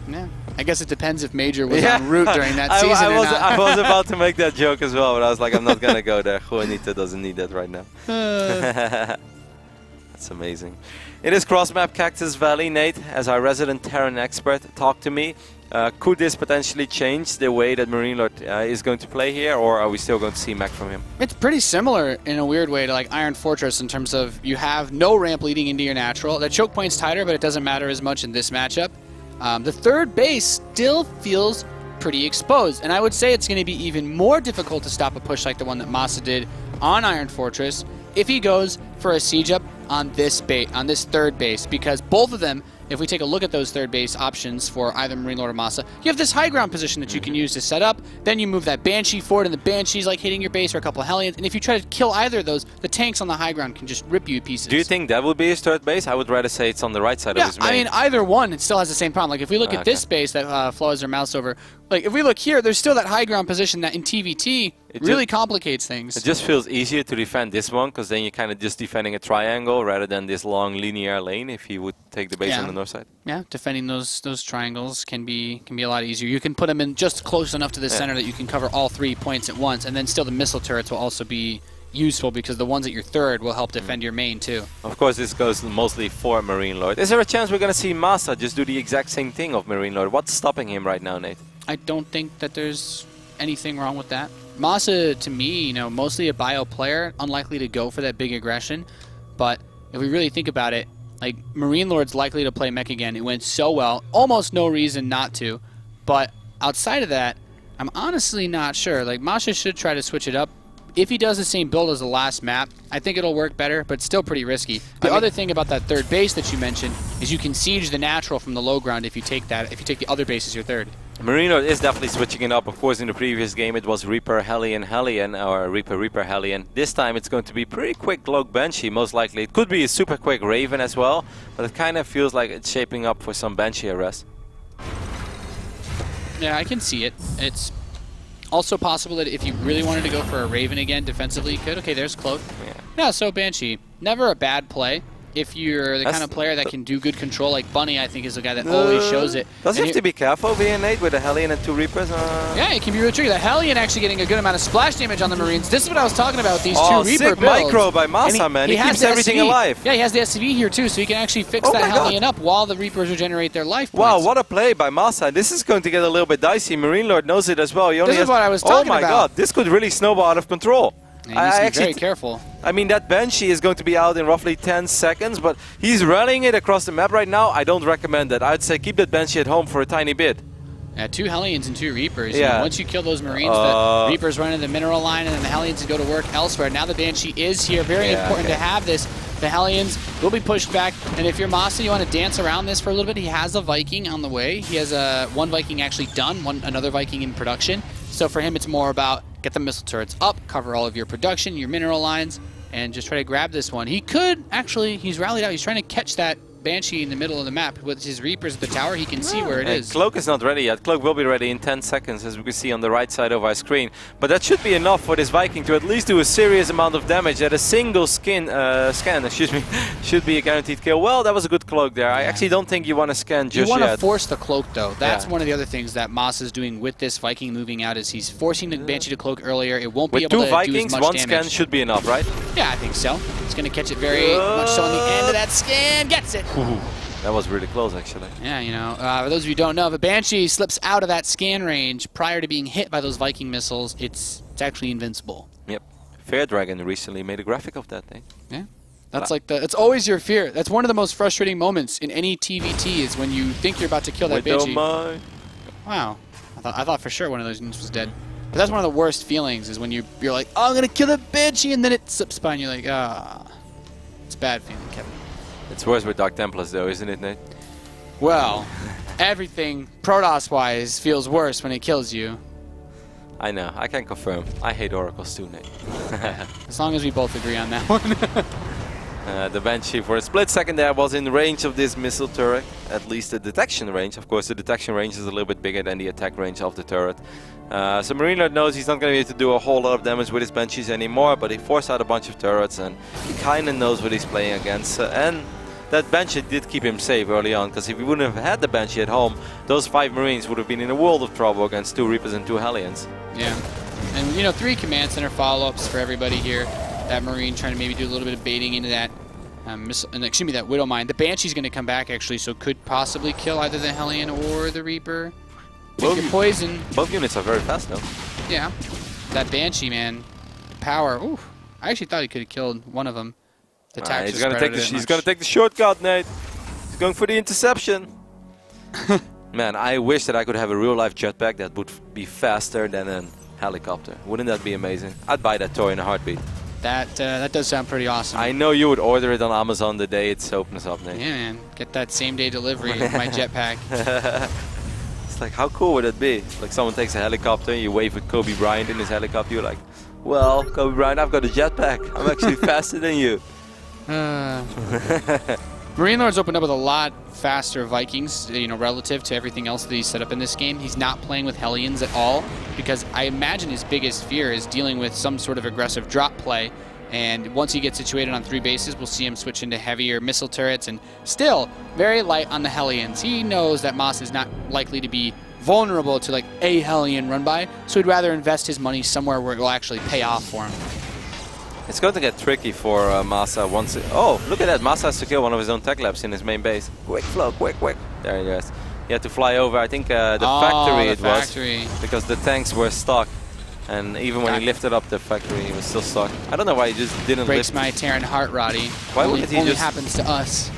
Yeah, I guess it depends if Major was on Root during that season or not. I was about to make that joke as well, but I was like, I'm not going to go there. Juanita doesn't need that right now. That's amazing. It is cross-map Cactus Valley. Nate, as our resident Terran expert, talk to me. Could this potentially change the way that MarineLorD is going to play here, or are we still going to see mech from him? It's pretty similar in a weird way to like Iron Fortress in terms of you have no ramp leading into your natural. The choke point's tighter, but it doesn't matter as much in this matchup. The third base still feels pretty exposed, and I would say it's going to be even more difficult to stop a push like the one that MaSa did on Iron Fortress if he goes for a siege up on this third base, because both of them, if we take a look at those third base options for either MarineLorD or MaSa, you have this high ground position that you can use to set up, then you move that Banshee forward, and the Banshee's like hitting your base or a couple of Hellions, and if you try to kill either of those, the tanks on the high ground can just rip you to pieces. Do you think that would be his third base? I would rather say it's on the right side of his main. I mean, either one, it still has the same problem. Like, if we look at this base that Flo has their mouse over, like, if we look here, there's still that high ground position that in TvT really complicates things. It just feels easier to defend this one, because then you're kind of just defending a triangle rather than this long linear lane if you would take the base on the north side. Yeah, defending those triangles can be a lot easier. You can put them in just close enough to the center that you can cover all 3 points at once, and then still the missile turrets will also be useful because the ones at your third will help defend your main too. Of course, this goes mostly for MarineLorD. Is there a chance we're going to see MaSa just do the exact same thing of MarineLorD? What's stopping him right now, Nate? I don't think that there's anything wrong with that. MaSa, to me, mostly a bio player, unlikely to go for that big aggression. But if we really think about it, like, MarineLorD's likely to play mech again. It went so well, almost no reason not to. But outside of that, I'm honestly not sure. Like, MaSa should try to switch it up. If he does the same build as the last map, I think it'll work better, but still pretty risky. The other thing about that third base that you mentioned is you can siege the natural from the low ground if you take that. If you take the other base as your third. MarineLorD is definitely switching it up. Of course, in the previous game it was Reaper Hellion, or Reaper Hellion. This time it's going to be pretty quick Glock Banshee, most likely. It could be a super quick Raven as well, but it kind of feels like it's shaping up for some Banshee arrest. Yeah, I can see it. It's also possible that if you really wanted to go for a Raven again defensively, you could. Okay, there's Cloak. Yeah, so Banshee. Never a bad play. If you're the kind of player that can do good control, like Bunny, I think is the guy that always shows it. Does he have to be careful being Nate with a Hellion and 2 Reapers? Yeah, it can be really tricky. The Hellion actually getting a good amount of splash damage on the Marines. This is what I was talking about, these 2 Reaper sick builds. micro by MaSa, man. He keeps everything alive. Yeah, he has the SCV here too, so he can actually fix that Hellion up while the Reapers regenerate their life points. Wow, what a play by MaSa. This is going to get a little bit dicey. MarineLorD knows it as well. This is what I was talking about. Oh my god, this could really snowball out of control. Yeah, he needs to be very careful. I mean, that Banshee is going to be out in roughly 10 seconds, but he's rallying it across the map right now. I don't recommend that. I'd say keep that Banshee at home for a tiny bit. 2 Hellions and 2 Reapers. Yeah. Once you kill those Marines, the Reapers run into the mineral line, and then the Hellions go to work elsewhere. Now the Banshee is here. Very important to have this. The Hellions will be pushed back, and if you're MaSa, you want to dance around this for a little bit. He has a Viking on the way. He has one Viking actually done, another Viking in production. So for him, it's more about get the missile turrets up, cover all of your production, your mineral lines, and just try to grab this one. He could actually, he's rallied out. He's trying to catch that Banshee in the middle of the map. With his Reapers at the tower, he can see where it is. Cloak is not ready yet. Cloak will be ready in 10 seconds, as we can see on the right side of our screen. But that should be enough for this Viking to at least do a serious amount of damage. At a single scan, should be a guaranteed kill. Well, that was a good Cloak there. I actually don't think you want to scan just yet. You want to force the Cloak, though. That's one of the other things that MaSa is doing with this Viking moving out, is he's forcing the Banshee to Cloak earlier. It won't be able to do as much damage. With 2 Vikings, 1 scan should be enough, right? Yeah, I think so. He's going to catch it very much so on the end of that scan. Gets it. That was really close, actually. Yeah, you know, for those of you who don't know, if a Banshee slips out of that scan range prior to being hit by those Viking missiles, it's actually invincible. Yep. Fair Dragon recently made a graphic of that thing. Yeah. That's like it's always your fear. That's one of the most frustrating moments in any TvT is when you think you're about to kill that Banshee. Wow. I thought for sure one of those units was dead. But that's one of the worst feelings is when you're like, oh, I'm going to kill the Banshee, and then it slips by and you're like, ah. It's a bad feeling, Kevin. It's worse with Dark Templars, though, isn't it, Nate? Well, everything Protoss-wise feels worse when it kills you. I know. I can confirm. I hate Oracles too, Nate. As long as we both agree on that one. The Banshee, for a split second there, was in range of this missile turret. At least the detection range. Of course, the detection range is a little bit bigger than the attack range of the turret. So MarineLorD knows he's not going to be able to do a whole lot of damage with his Banshees anymore, but he forced out a bunch of turrets, and he kind of knows what he's playing against. And that Banshee did keep him safe early on, because if he wouldn't have had the Banshee at home, those 5 Marines would have been in a world of trouble against 2 Reapers and 2 Hellions. Yeah. And, you know, 3 command center follow-ups for everybody here. That Marine trying to maybe do a little bit of baiting into that that Widow Mine. The Banshee's going to come back, actually, so could possibly kill either the Hellion or the Reaper. Take your poison. Both units are very fast, though. Yeah. That Banshee, man. Power. Ooh. I actually thought he could have killed one of them. The he's going to take the shortcut, Nate. He's going for the interception. Man, I wish that I could have a real-life jetpack that would be faster than a helicopter. Wouldn't that be amazing? I'd buy that toy in a heartbeat. That does sound pretty awesome. I know you would order it on Amazon the day it opens up, Nate. Yeah, man. Get that same-day delivery of my jetpack. It's like, how cool would it be? Like someone takes a helicopter, you wave at Kobe Bryant in his helicopter, you're like, well, Kobe Bryant, I've got a jetpack. I'm actually faster than you. MarineLorD's opened up with a lot faster Vikings, you know, relative to everything else that he's set up in this game. He's not playing with Hellions at all, because I imagine his biggest fear is dealing with some sort of aggressive drop play. And once he gets situated on 3 bases, we'll see him switch into heavier missile turrets, and still very light on the Hellions. He knows that MaSa is not likely to be vulnerable to like a Hellion run by, so he'd rather invest his money somewhere where it will actually pay off for him. It's going to get tricky for MaSa once oh, look at that. MaSa has to kill one of his own tech labs in his main base. Quick flow, quick. There he is. He had to fly over, I think, the factory was, because the tanks were stuck. And even when he lifted up the factory, he was still stuck. I don't know why he just didn't Breaks my Terran heart, Roddy. Why wouldn't he only just... happens to us.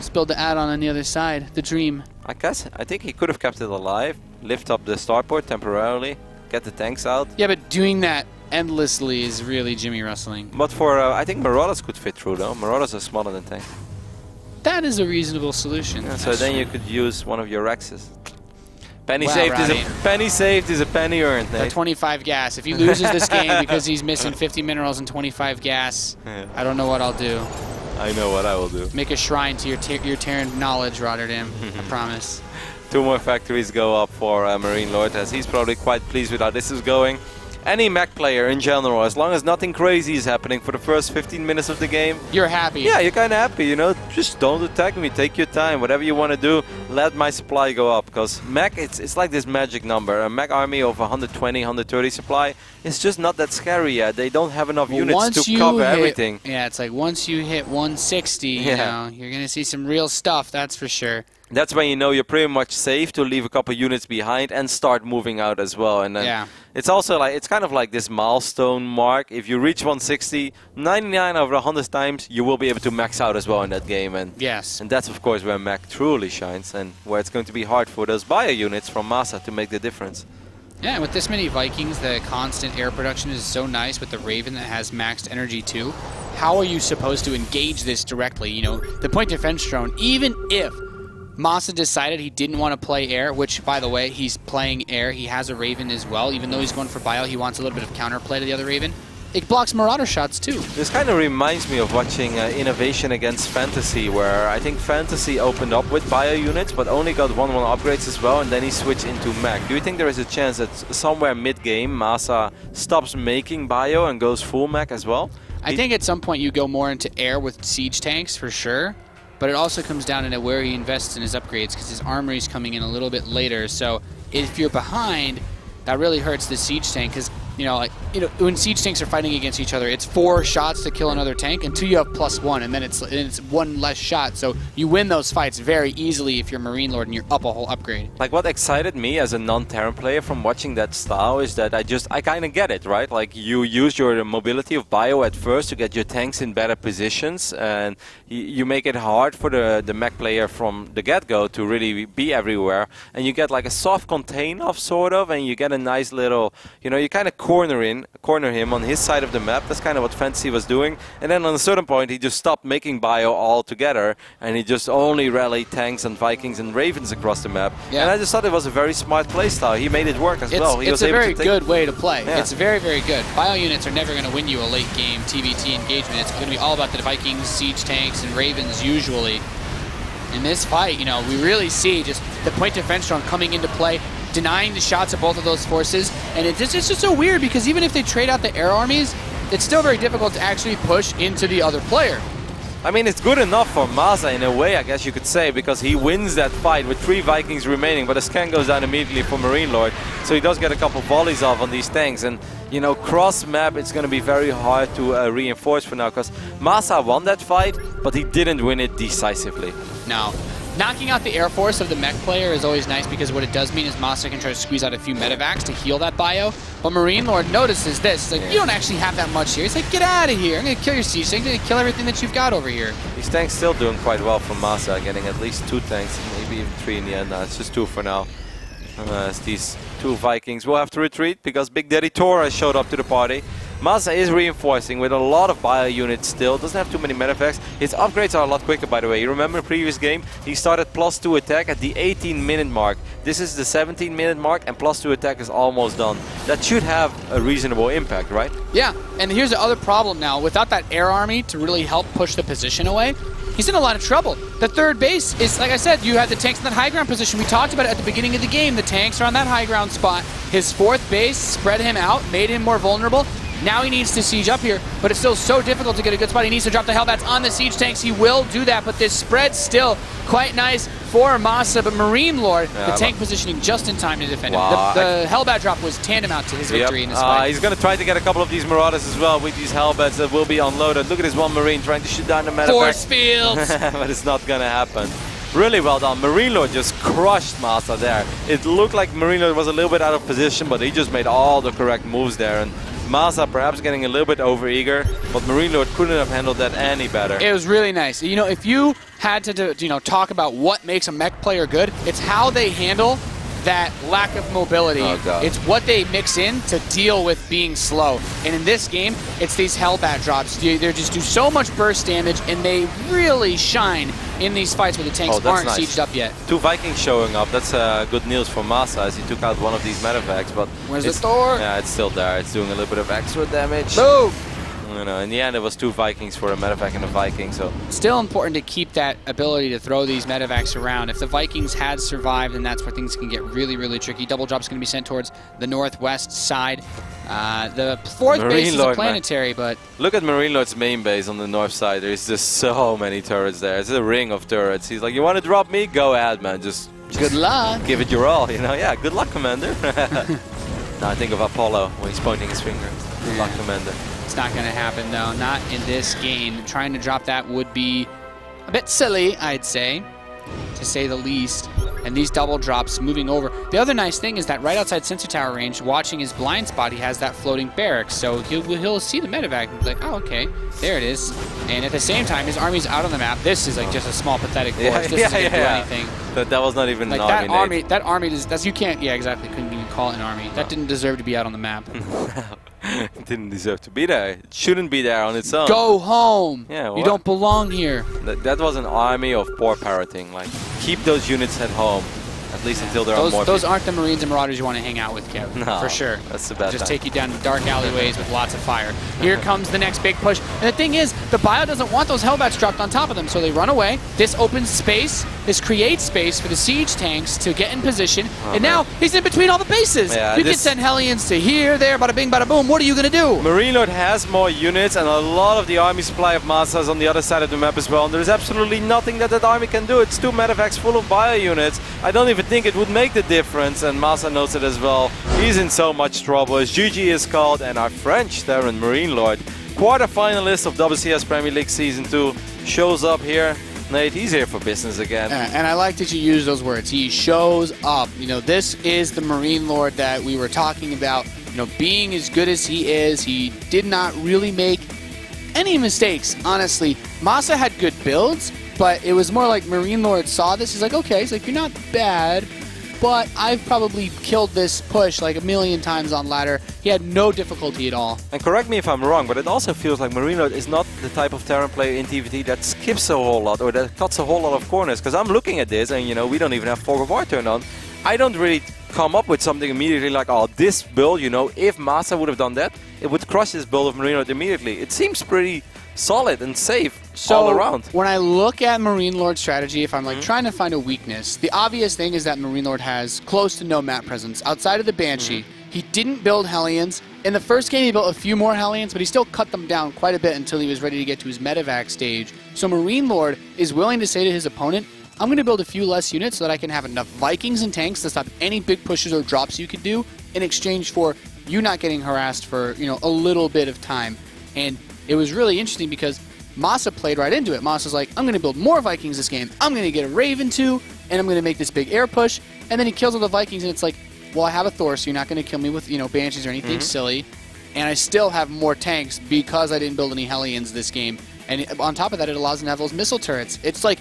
Spilled the add-on on the other side. The dream. I think he could have kept it alive, lift up the starport temporarily, get the tanks out. Yeah, but doing that endlessly is really Jimmy wrestling. But for, I think Marauders could fit through, though. Marauders are smaller than tanks. That is a reasonable solution. Yeah, so then you could use one of your Rexes. Penny saved is a penny earned. The 25 gas. If he loses this game because he's missing 50 minerals and 25 gas, I don't know what I'll do. I know what I will do. Make a shrine to your Terran knowledge, Rotterdam. I promise. 2 more factories go up for MarineLorD, as he's probably quite pleased with how this is going. Any mech player in general, as long as nothing crazy is happening for the first 15 minutes of the game, you're happy. Yeah, you're kind of happy, you know. Just don't attack me. Take your time. Whatever you want to do, let my supply go up. Because mech, it's like this magic number. A mech army of 120, 130 supply is just not that scary yet. They don't have enough units to cover everything. Yeah, it's like once you hit 160, you know, you're going to see some real stuff, that's for sure. that's when you know you're pretty much safe to leave a couple units behind and start moving out as well. And then it's also like, it's kind of like this milestone mark. If you reach 160, 99 over 100 times, you will be able to max out as well in that game. And and that's of course where mech truly shines, and where it's going to be hard for those bio units from MaSa to make the difference. Yeah, with this many Vikings, the constant air production is so nice with the Raven that has maxed energy too. How are you supposed to engage this directly? You know, the point defense drone, even if MaSa decided he didn't want to play air, which, by the way, he's playing air. He has a Raven as well. Even though he's going for bio, he wants a little bit of counterplay to the other Raven. It blocks Marauder shots, too. This kind of reminds me of watching Innovation against Fantasy, where I think Fantasy opened up with bio units, but only got 1-1 upgrades as well, and then he switched into mech. Do you think there is a chance that somewhere mid-game, MaSa stops making bio and goes full mech as well? I think at some point you go more into air with siege tanks, for sure. But it also comes down to where he invests in his upgrades, because his armory is coming in a little bit later. So if you're behind, that really hurts the siege tank, because when siege tanks are fighting against each other, it's 4 shots to kill another tank until you have +1, and then it's 1 less shot. So you win those fights very easily if you're MarineLorD and you're up a whole upgrade. Like, what excited me as a non-Terran player from watching that style is that I kind of get it, right? Like, you use your mobility of bio at first to get your tanks in better positions, and you make it hard for the mech player from the get-go to really be everywhere, and you get like a soft contain off sort of, and you get a nice little, you kind of corner him on his side of the map. That's kind of what Fantasy was doing. And then on a certain point, he just stopped making bio altogether, and he just only rallied tanks and Vikings and Ravens across the map. And I just thought it was a very smart playstyle. He made it work as well. It's a very good way to play. It's very, very good. Bio units are never going to win you a late game TvT engagement. It's going to be all about the Vikings, siege tanks, and Ravens usually. In this fight, we really see just the point defense drone coming into play, denying the shots of both of those forces, and it's just so weird because even if they trade out the air armies, it's still very difficult to actually push into the other player. I mean, it's good enough for MaSa in a way, I guess you could say, because he wins that fight with 3 Vikings remaining, but the scan goes down immediately for MarineLorD, so he does get a couple volleys off on these tanks, and cross map, it's going to be very hard to reinforce for now, because MaSa won that fight, but he didn't win it decisively. No. Knocking out the air force of the mech player is always nice, because what it does mean is MaSa can try to squeeze out a few medevacs to heal that bio. But MarineLorD notices this. It's like, you don't actually have that much here. It's like, get out of here. I'm going to kill your siege tank. I'm going to kill everything that you've got over here. These tanks still doing quite well from MaSa, getting at least 2 tanks, maybe even 3 in the end. It's just 2 for now. As these 2 Vikings will have to retreat because Big Daddy Thor has showed up to the party. MaSa is reinforcing with a lot of bio units still. Doesn't have too many medeffects. His upgrades are a lot quicker, by the way. You remember the previous game? He started +2 attack at the 18-minute mark. This is the 17-minute mark, and +2 attack is almost done. That should have a reasonable impact, right? Yeah, and here's the other problem now. Without that air army to really help push the position away, he's in a lot of trouble. The third base is, like I said, you have the tanks in that high ground position. We talked about it at the beginning of the game. The tanks are on that high ground spot. His 4th base spread him out, made him more vulnerable. Now he needs to siege up here, but it's still so difficult to get a good spot. He needs to drop the Hellbats on the siege tanks. He will do that, but this spread's still quite nice for MaSa. But MarineLorD, the tank positioning just in time to defend him. The Hellbat drop was tantamount to his victory in this fight. He's going to try to get a couple of these Marauders as well with these Hellbats that will be unloaded. Look at this one Marine trying to shoot down the medevac. Force fields! But it's not going to happen. Really well done. MarineLorD just crushed MaSa there. It looked like MarineLorD was a little bit out of position, but he just made all the correct moves there. And MaSa perhaps getting a little bit overeager, but MarineLorD couldn't have handled that any better. It was really nice. If you had to talk about what makes a mech player good, it's how they handle that lack of mobility. It's what they mix in to deal with being slow. And in this game, it's these Hellbat drops. They just do so much burst damage, and they really shine in these fights where the tanks aren't sieged up yet. 2 Vikings showing up. That's good news for MaSa as he took out one of these medevacs. But where's the Thor? Yeah, it's still there. It's doing a little bit of extra damage. Boom! In the end, it was 2 Vikings for a medevac and a Viking. So still important to keep that ability to throw these medevacs around. If the Vikings had survived, then that's where things can get really, really tricky. Double drop's going to be sent towards the northwest side. The 4th base is a planetary, but look at MarineLorD's main base on the north side. There's just so many turrets there. It's a ring of turrets. He's like, you want to drop me? Go ahead, man. Just good luck. Give it your all. Yeah, good luck, Commander. Now I think of Apollo when he's pointing his finger. Good luck, Commander. It's not going to happen, though. Not in this game. Trying to drop that would be a bit silly, I'd say. to say the least. And these double drops moving over. The other nice thing is that right outside sensor tower range, watching his blind spot, he has that floating barracks. So he'll see the medevac and be like, oh, okay, there it is. And at the same time, his army's out on the map. This is like just a small pathetic force. This isn't going to do anything. That was not even like an army. That army, that's, you can't, yeah, exactly, couldn't even call it an army. That didn't deserve to be out on the map. It didn't deserve to be there. It shouldn't be there on its own. Go home. Yeah, you don't belong here. That was an army of poor parroting. Like, keep those units at home. At least until there are more Those people. aren't the Marines and Marauders you want to hang out with, Kev. No, for sure. That's the best. Just take you down to dark alleyways with lots of fire. Here comes the next big push. And the thing is, the bio doesn't want those Hellbats dropped on top of them, so they run away. This opens space. This creates space for the siege tanks to get in position. And now he's in between all the bases. Yeah, we can send Hellions to here, there, bada bing, bada boom. What are you going to do? MarineLorD has more units, and a lot of the army supply of MaSa is on the other side of the map as well. And there's absolutely nothing that army can do. It's 2 medevacs full of bio units. I don't even think it would make the difference, and MaSa knows it as well. He's in so much trouble. His GG is called, and our French Terran MarineLorD, quarter-finalist of WCS Premier League Season 2, shows up here. Nate, he's here for business again. And I like that you use those words. He shows up. You know, this is the MarineLorD that we were talking about. You know, being as good as he is, he did not really make any mistakes, honestly. MaSa had good builds, but it was more like MarineLorD saw this. He's like, okay, he's like, you're not bad, but I've probably killed this push like 1,000,000 times on ladder. He had no difficulty at all. And correct me if I'm wrong, but it also feels like MarineLorD is not the type of Terran player in TvT that skips a whole lot or that cuts a whole lot of corners. Because I'm looking at this, and you know, we don't even have Fog of War turned on. I don't really come up with something immediately like, oh, this build, you know, if MaSa would have done that, it would crush this build of MarineLorD immediately. It seems pretty solid and safe all around. When I look at MarineLorD's strategy, if I'm like trying to find a weakness, the obvious thing is that MarineLorD has close to no map presence. Outside of the Banshee, he didn't build Hellions. In the first game, he built a few more Hellions, but he still cut them down quite a bit until he was ready to get to his medevac stage. So MarineLorD is willing to say to his opponent, I'm going to build a few less units so that I can have enough Vikings and tanks to stop any big pushes or drops you could do in exchange for you not getting harassed for, you know, a little bit of time. And it was really interesting because MaSa played right into it. MaSa's like, I'm going to build more Vikings this game. I'm going to get a Raven too, and I'm going to make this big air push. And then he kills all the Vikings, and it's like, well, I have a Thor, so you're not going to kill me with, you know, Banshees or anything silly. And I still have more tanks because I didn't build any Hellions this game. And on top of that, it allows him to have those missile turrets. It's like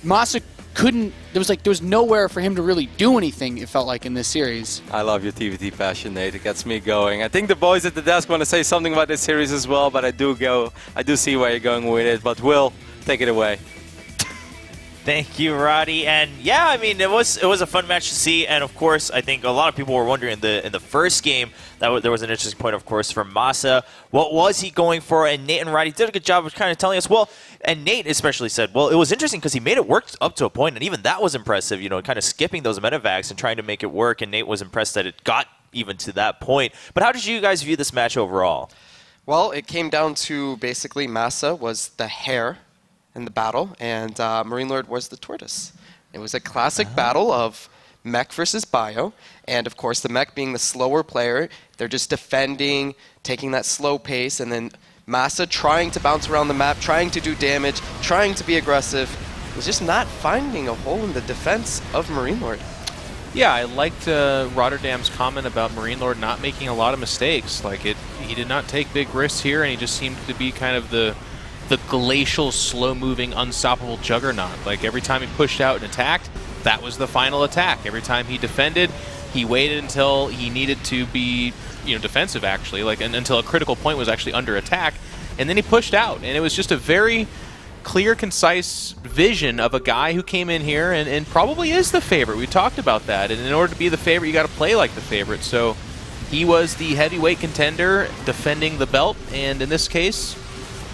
MaSa couldn't, there was nowhere for him to really do anything, it felt like, in this series. I love your TvT passion, Nate. It gets me going. I think the boys at the desk want to say something about this series as well, but I do see where you're going with it. But Will, take it away. Thank you, Roddy. And yeah, I mean, it was a fun match to see. And of course, I think a lot of people were wondering in the first game that there was an interesting point, of course, for MaSa. What was he going for? And Nate and Roddy did a good job of kind of telling us. Well, and Nate especially said, well, it was interesting because he made it work up to a point, and even that was impressive. You know, kind of skipping those medevacs and trying to make it work. And Nate was impressed that it got even to that point. But how did you guys view this match overall? Well, it came down to basically MaSa was the hare in the battle, and MarineLorD was the tortoise. It was a classic battle of mech versus bio, and of course the mech being the slower player, they're just defending, taking that slow pace, and then MaSa trying to bounce around the map, trying to do damage, trying to be aggressive, was just not finding a hole in the defense of MarineLorD. Yeah, I liked Rotterdam's comment about MarineLorD not making a lot of mistakes. Like, he did not take big risks here, and he just seemed to be kind of the glacial, slow-moving, unstoppable juggernaut. Like, every time he pushed out and attacked, that was the final attack. Every time he defended, he waited until he needed to be, you know, defensive, actually, like, and until a critical point was actually under attack, and then he pushed out. And it was just a very clear, concise vision of a guy who came in here and probably is the favorite. We talked about that, and in order to be the favorite, you got to play like the favorite. So he was the heavyweight contender defending the belt, and in this case,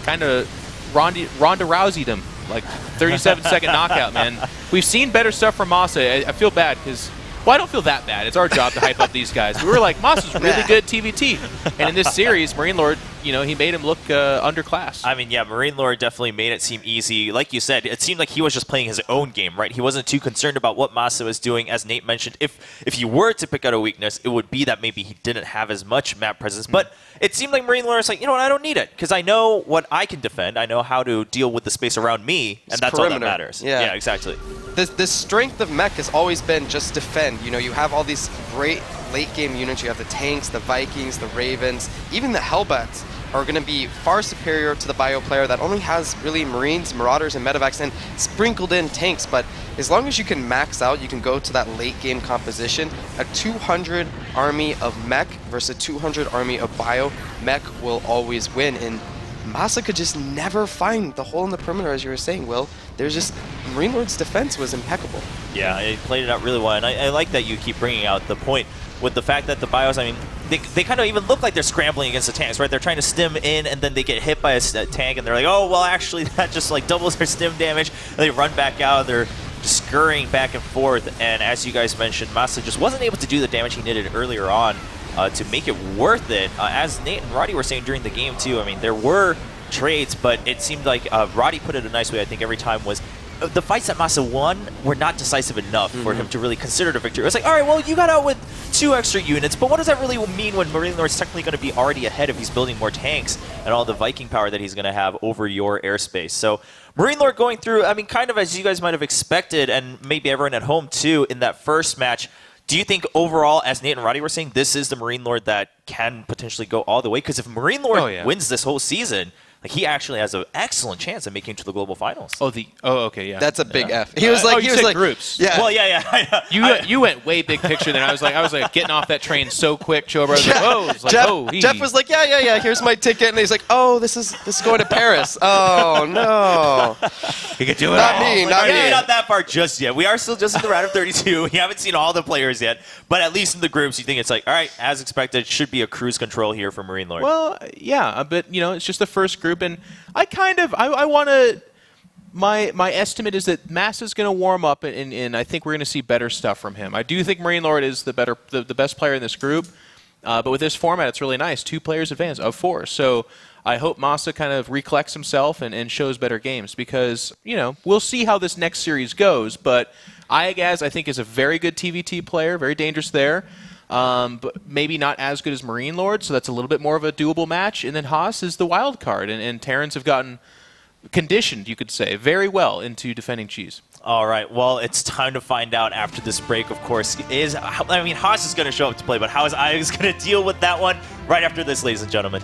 kind of Ronda Rousey'd him, like 37-second knockout, man. We've seen better stuff from MaSa. I feel bad because, well, I don't feel that bad. It's our job to hype up these guys. We were like, MaSa's really good TvT. And in this series, MarineLorD, you know, he made him look underclass. I mean, yeah, MarineLorD definitely made it seem easy. Like you said, it seemed like he was just playing his own game, right? He wasn't too concerned about what MaSa was doing. As Nate mentioned, if you were to pick out a weakness, it would be that maybe he didn't have as much map presence. But it seemed like MarineLorD was like, you know what, I don't need it, because I know what I can defend. I know how to deal with the space around me, and that's all that matters. Yeah, exactly. the strength of mech has always been just defend. You know, you have all these great late game units. You have the tanks, the Vikings, the Ravens, even the Hellbats are going to be far superior to the bio player that only has really Marines, Marauders, and Medevacs, and sprinkled in tanks. But as long as you can max out, you can go to that late game composition. A 200 army of mech versus a 200 army of bio, mech will always win. And MaSa could just never find the hole in the perimeter, as you were saying, Will. There's just, MarineLorD's defense was impeccable. Yeah, it played it out really well, and I like that you keep bringing out the point with the fact that the bios, I mean, they kind of even look like they're scrambling against the tanks, right? They're trying to stim in, and then they get hit by a tank, and they're like, oh, well, actually, that just like doubles their stim damage. And they run back out, they're just scurrying back and forth, and as you guys mentioned, MaSa just wasn't able to do the damage he needed earlier on to make it worth it. As Nate and Roddy were saying during the game, too, I mean, there were trades, but it seemed like Roddy put it a nice way, I think, every time was the fights that MaSa won were not decisive enough for him to really consider it a victory. It was like, all right, well, you got out with 2 extra units, but what does that really mean when MarineLorD's technically going to be already ahead if he's building more tanks and all the Viking power that he's going to have over your airspace? So MarineLorD going through, I mean, kind of as you guys might have expected, and maybe everyone at home too, in that first match. Do you think overall, as Nate and Roddy were saying, this is the MarineLorD that can potentially go all the way? Because if MarineLorD wins this whole season, like, he actually has an excellent chance of making it to the global finals. Okay, yeah. That's a big F. He was like, he was like groups. Yeah. Well, yeah. You went way big picture. Then I was like getting off that train so quick. Joe, I was like, whoa. It's like, Jeff was like, yeah. Here's my ticket, and he's like, oh, this is going to Paris. Oh no. He could do it. Not me. Not that far just yet. We are still just in the round of 32. We haven't seen all the players yet, but at least in the groups, you think it's like, all right, as expected, should be a cruise control here for MarineLorD. Well, yeah, but it's just the first group, and I want to. My estimate is that MaSa's going to warm up, and I think we're going to see better stuff from him. I do think MarineLorD is the best player in this group, but with this format, it's really nice. 2 players advance of 4, so I hope MaSa kind of recollects himself and shows better games, because we'll see how this next series goes. But Iagaz, I think, is a very good TvT player, very dangerous there. But maybe not as good as MarineLorD, so that's a little bit more of a doable match. And then Haas is the wild card, and Terrans have gotten conditioned, you could say, very well into defending cheese. All right, well, it's time to find out after this break, of course. Haas is going to show up to play, but how is Iagaz going to deal with that one right after this, ladies and gentlemen?